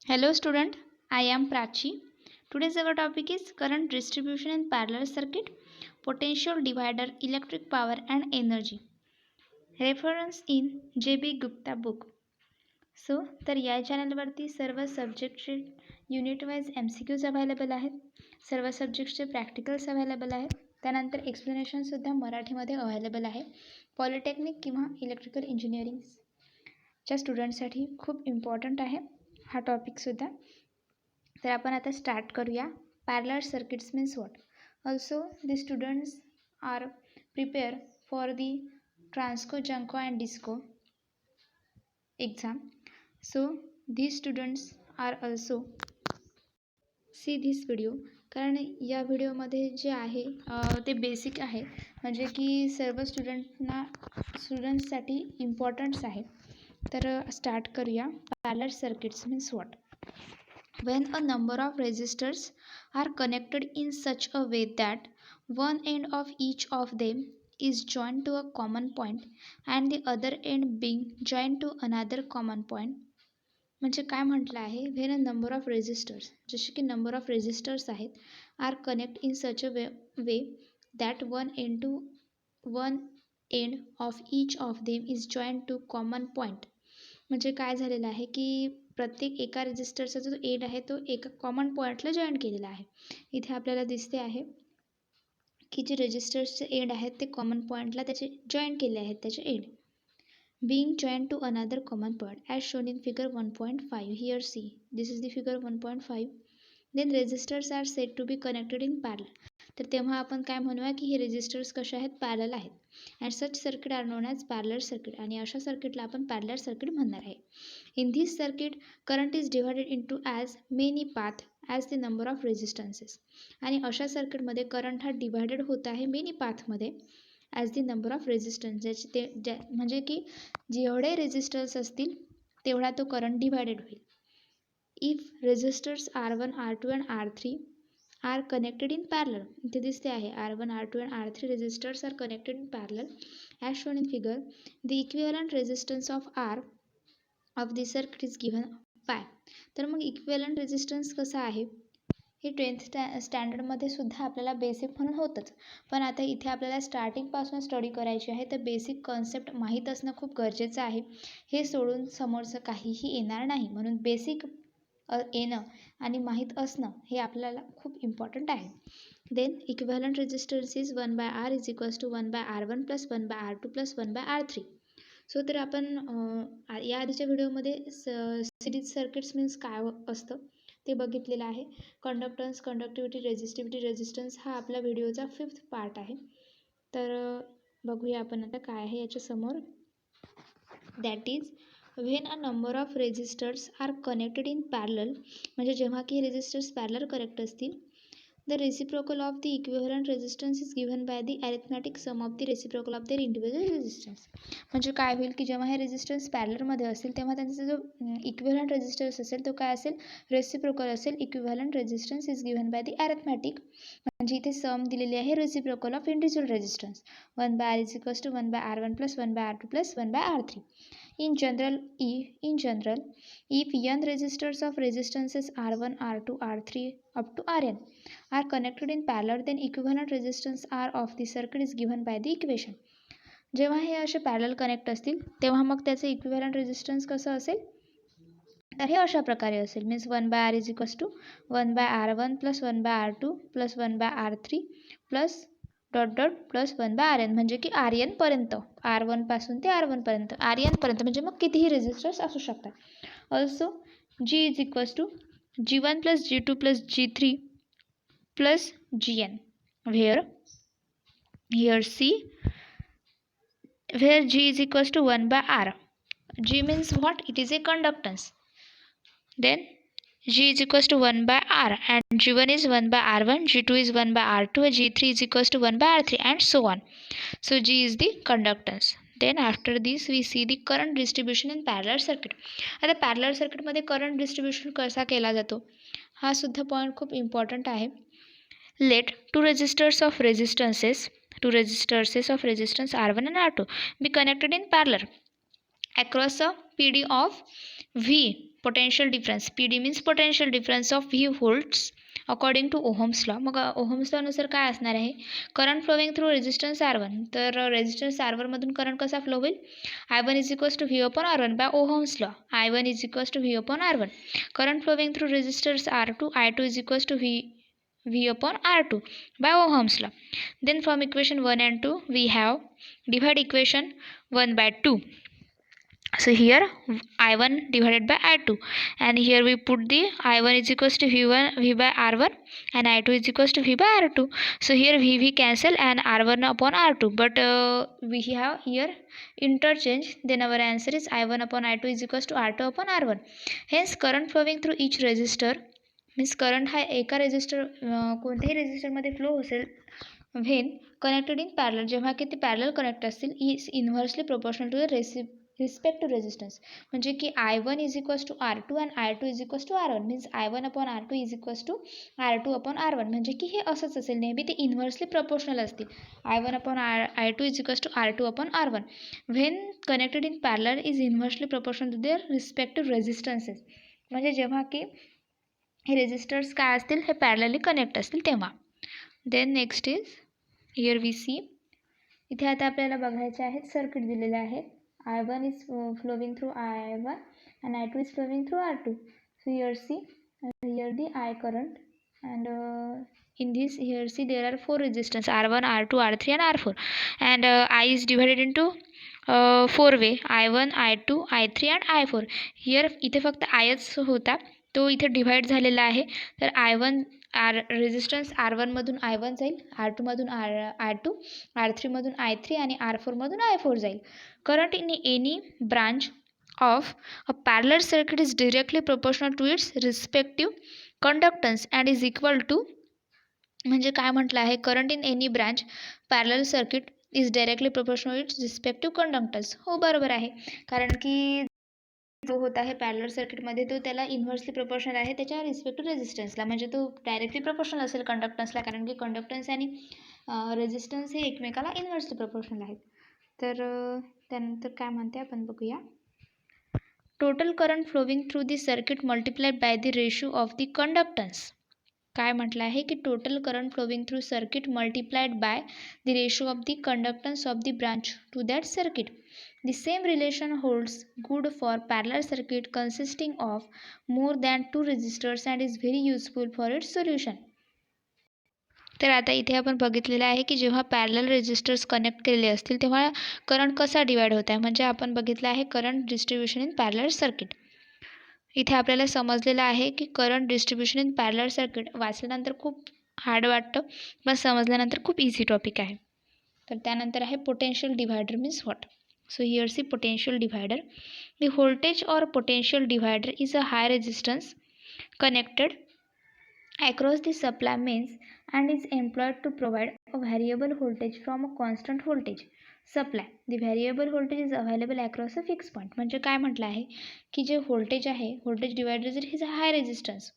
Hello student, I am Prachi. Today's our topic is current distribution in parallel circuit, potential divider, electric power and energy. Reference in J.B. Gupta book. तर या चॅनलवरती सर्व सब्जेक्टचे unit wise MCQs available आहेत. सर्व सब्जेक्टचे practicals available आहेत. त्यानंतर एक्सप्लेनेशनसुद्धा मराठीमध्ये available आहे. पॉलिटेक्निक किंवा इलेक्ट्रिकल इंजिनिअरिंगच्या स्टुडंटसाठी खूप इम्पॉर्टंट आहे हा टॉपिकसुद्धा. तर आपण आता स्टार्ट करूया. Parallel circuits means what. Also the students are prepare for the Transco, Genco and Discom exam. So these students are also see this video. कारण या व्हिडिओमध्ये जे आहे ते बेसिक आहे, म्हणजे की सर्व स्टुडंट्ससाठी इम्पॉर्टंट्स आहे. तर स्टार्ट करूया. Parallel circuits means what. When a number of resistors are connected in such a way that one end of each of them is joined to a common point and the other end being joined to another common point. म्हणजे काय म्हटलं आहे, when a number of resistors, जसे की number of resistors आहेत, are connect in such a way that one end of each of them is joined to common point. म्हणजे काय झालेलं आहे की प्रत्येक एका रेजिस्टरचा जो एंड आहे तो एका कॉमन पॉईंटला जॉईन केलेला आहे. इथे आपल्याला दिसते आहे की जे रेजिस्टर्सचे एंड आहेत ते कॉमन पॉईंटला त्याचे जॉईन केले आहेत, त्याचे end being joined to another common point as shown in figure 1.5. Here see, this is the figure 1.5. Then resistors are said to be connected in parallel. तर तेव्हा आपण काय म्हणूया की हे रेजिस्टर्स कसे आहेत, पॅरलल आहेत. And such circuit are known as parallel circuit. आणि अशा सर्किटला आपण पॅरलल सर्किट म्हणणार आहे. In this circuit current is divided into as many path as the number of resistances. आणि अशा सर्किटमध्ये करंट हा डिवायडेड होत आहे मेनी पाथमध्ये as the number of resistance. म्हणजे की जेवढे रेजिस्टर्स असतील तेवढा तो करंट डिवायडेड होईल. If resistors R1, R2 and R3 are connected in parallel, इथे दिसते आहे R1, R2 and R3 resistors are connected in parallel as shown in figure. The equivalent resistance of R of the circuit is given by. तर मग equivalent resistance कसा आहे हे 10th स्टँडर्डमध्ये सुद्धा आपल्याला बेसिक म्हणून होतंच. पण आता इथे आपल्याला स्टार्टिंगपासून स्टडी करायची आहे, तर बेसिक कॉन्सेप्ट माहीत असणं खूप गरजेचं आहे. हे सोडून समोरचं काहीही येणार नाही. म्हणून बेसिक येणं आणि माहीत असणं हे आपल्याला खूप इम्पॉर्टंट आहे. Then equivalent resistance is 1/R is equals to 1/R1 plus 1/R2 plus 1/R3. So तर आपण या आधीच्या व्हिडिओमध्ये सिरीज सर्किट्स मीन्स काय असतं ते बघितलेलं आहे. कंडक्टन्स, कंडक्टिव्हिटी, रेजिस्टन्स हा आपला व्हिडिओचा 5th पार्ट आहे. तर बघूया आपण आता काय आहे याच्यासमोर. That is when a number of resistors are connected in parallel, म्हणजे जेव्हा की रेजिस्टर्स पॅरलल कनेक्ट असतील, the reciprocal of the equivalent resistance is given by the arithmetic sum of the reciprocal of their individual resistance. म्हणजे काय होईल की जेव्हा हे रेजिस्टन्स पॅरलरमध्ये असेल तेव्हा त्यांचा जो इक्विव्हॅलंट रेजिस्टन्स असेल तो काय असेल, रेसिप्रोकल असेल. Equivalent resistance is given by the arithmetic, म्हणजे इथे सम दिलेली आहे reciprocal of individual resistance. 1/R is equals to 1/R1 plus 1/R2 plus 1/R3. In general, if n resistors of resistances R1, R2, R3 up to Rn are connected in parallel, then equivalent resistance R of the circuit is given by the equation. जेव्हा हे असे parallel connect असतील तेव्हा मग त्याचे equivalent resistance कसं असेल, तर हे अशा प्रकारे असेल. Means 1/R is equals to 1/R1 plus 1/R2 plus 1/R3 plus dot dot plus 1/Rn, म्हणजे की Rn पर्यंत, R1 पासून ते R1 पर्यंत, Rn पर्यंत, म्हणजे मग कितीही रेजिस्टर्स असू शकतात. Also G is equals to G1 plus G2 plus G3 plus Gn. Here C, where G is equals to 1/R. G means what? It is a conductance. Then G is equals to 1/R and G1 is 1/R1, G2 is 1/R2, G3 is equals to 1/R3 and so on. So G is the conductance. Then after this we see the current distribution in parallel circuit. आता parallel सर्किटमध्ये current distribution कसा केला जातो हा सुद्धा point खूप important आहे. Let two resistors of resistance R1 and R2 be connected in parallel across a PD of V potential difference, PD means potential difference of V volts according to Ohm's law. मग Ohm's लॉनुसार काय असणार आहे, current flowing through resistance R1. तर resistance R1 मधून current कसा flow होईल, I1 is equals to V upon R1 by Ohm's law. I1 is equals to V upon R1. Current flowing through resistance R2, I2 is equals to V upon R2 by Ohm's law. Then from equation 1 and 2 we have divide equation 1 by 2. So here I1 divided by I2, and here we put the I1 is equals to V by R1 and I2 is equals to V by R2. So here V cancel and R1 upon R2, but we have here interchange. Then our answer is I1 upon I2 is equals to R2 upon R1. Hence current flowing through each resistor means current हा एका resistor कोणत्याही रेजिस्टरमध्ये flow असेल when connected in parallel, जेव्हा की ते parallel connect असतील, is inversely proportional to the respect to resistance. म्हणजे की I1 is equals to R2 and I2 is equals to R1 means I1 upon R2 is equals to R2 upon R1. म्हणजे की हे असंच असेल, नेहमी ते इन्व्हर्सली प्रोपोर्शनल असतील. I1 upon I2 is equals to R2 upon R1 when connected in parallel is inversely proportional to their respective resistances. म्हणजे जेव्हा की हे रेजिस्टर्स काय असतील, हे पॅरलली कनेक्ट असतील तेव्हा. Then next is here we see, इथे आता आपल्याला बघायचे आहेत सर्किट दिलेले आहे. I1 is flowing through I1 and I2 is flowing through R2. So here see, here the I current and in this here see there are 4 resistance R1, R2, R3 and R4, and I is divided into 4 way, I1, I2, I3 and I4. here इथे फक्त Iच होता, तो इथे divide झालेला आहे. तर I1 resistance R1 मधून I1 जाईल, R2 मधून R2, R3 मधून I3 आणि R4 मधून I4 जाईल. Current in any branch of a parallel circuit is directly proportional to its respective conductance and is equal to, म्हणजे काय म्हटलं आहे, current in any branch parallel circuit is directly proportional it's respective conductance. हो बरोबर आहे, कारण की जो होता आहे पॅरलल सर्किटमध्ये तो त्याला इन्व्हर्सली प्रोपोर्शनल आहे त्याच्या रिस्पेक्टिव्ह रेजिस्टन्सला, म्हणजे तो डायरेक्टली प्रोपोर्शनल असेल कंडक्टन्सला, कारण की कंडक्टन्स आणि रेजिस्टन्स हे एकमेकाला इन्व्हर्सली प्रोपोर्शनल आहेत. तर त्यानंतर काय म्हणते आपण बघूया. Total current flowing through the circuit multiplied by the ratio of the conductance. काय म्हटलं आहे की total current flowing through circuit multiplied by the ratio of the conductance of the branch to that circuit. The same relation holds good for parallel circuit consisting of more than 2 resistors and is very useful for its solution. तर आता इथे आपण बघितलेलं आहे की जेव्हा parallel resistors connect केलेले असतील तेव्हा करंट कसा डिवाइड होत आहे, म्हणजे आपण बघितलं आहे current distribution in parallel circuit. इथे आपल्याला समजलेलं आहे की current distribution in parallel circuit वाचल्यानंतर खूप हार्ड वाटतं, पण समजल्यानंतर खूप इझी टॉपिक आहे. तर त्यानंतर आहे potential divider means what. So here see potential divider. The voltage or potential divider is a high resistance connected across the supply mains and is employed to provide a variable voltage from a constant voltage supply. The variable voltage is available across a fixed point. म्हणजे काय म्हटलं आहे की जे voltage आहे, voltage divider is a high resistance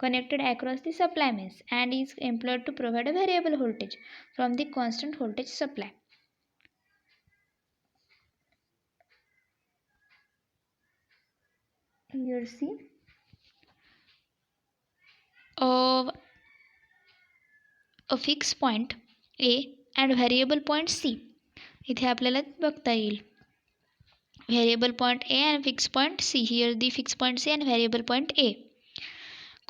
connected across the supply mains and is employed to provide a variable voltage from the constant voltage supply. Here see a fixed point A and variable point C. इथे आपल्याला बघता येईल variable point A and fixed point C. Here the fixed point C and variable point A.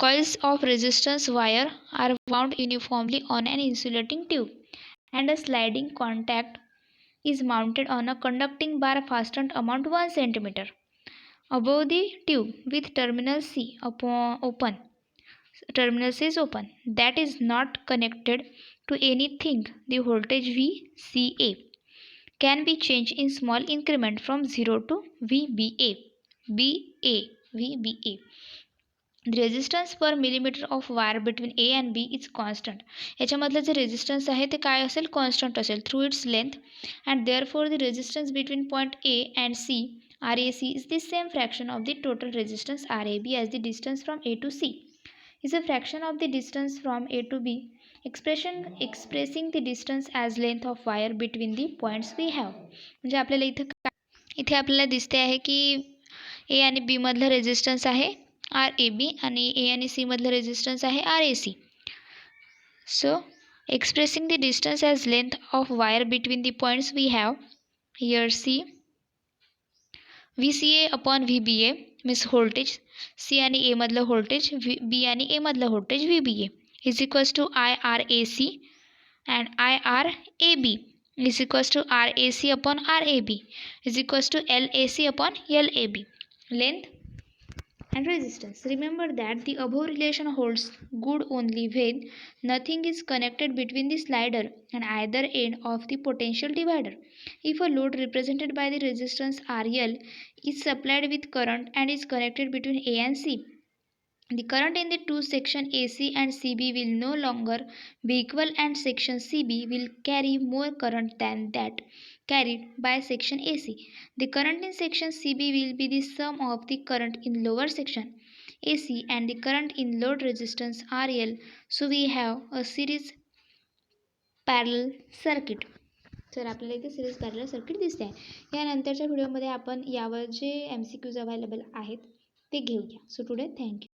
Coils of resistance wire are wound uniformly on an insulating tube and a sliding contact is mounted on a conducting bar fastened about 1 centimeter above the tube with terminal C open. Terminal C is open. That is not connected to anything. The voltage VCA can be changed in small increment from 0 to VBA. VBA. The resistance per millimeter of wire between A and B is constant. याच्यामधलं जे resistance आहे ते काय असेल, constant असेल through its length, and therefore the resistance between point A and C RAC is the same fraction of the total resistance RAB as the distance from A to C is a fraction of the distance from A to B. Expressing the distance as length of wire between the points we have. म्हणजे आपल्याला इथे आपल्याला दिसते आहे की ए आणि बी मधलं resistance आहे RAB आणि ए आणि सी मधलं रेझिस्टन्स आहे RAC. So expressing the distance as length of wire between the points we have here VCA upon VBA means voltage C आणि A मधलं voltage B आणि A मधलं voltage VBA is equals to IRAC and IRAB is equals to RAC upon RAB is equals to LAC upon LAB. Length and resistance. Remember that the above relation holds good only when nothing is connected between the slider and either end of the potential divider. If a load represented by the resistance RL is supplied with current and is connected between A and C, the current in the two sections AC and CB will no longer be equal and section CB will carry more current than that carried by section AC. The current in section CB will be the sum of the current in lower section AC and the current in load resistance RL. So we have a series parallel circuit. तर आपल्याला इथे series parallel circuit दिसते आहे. यानंतरच्या व्हिडिओमध्ये आपण यावर जे MCQs अवेलेबल आहेत ते घेऊया. So today thank you.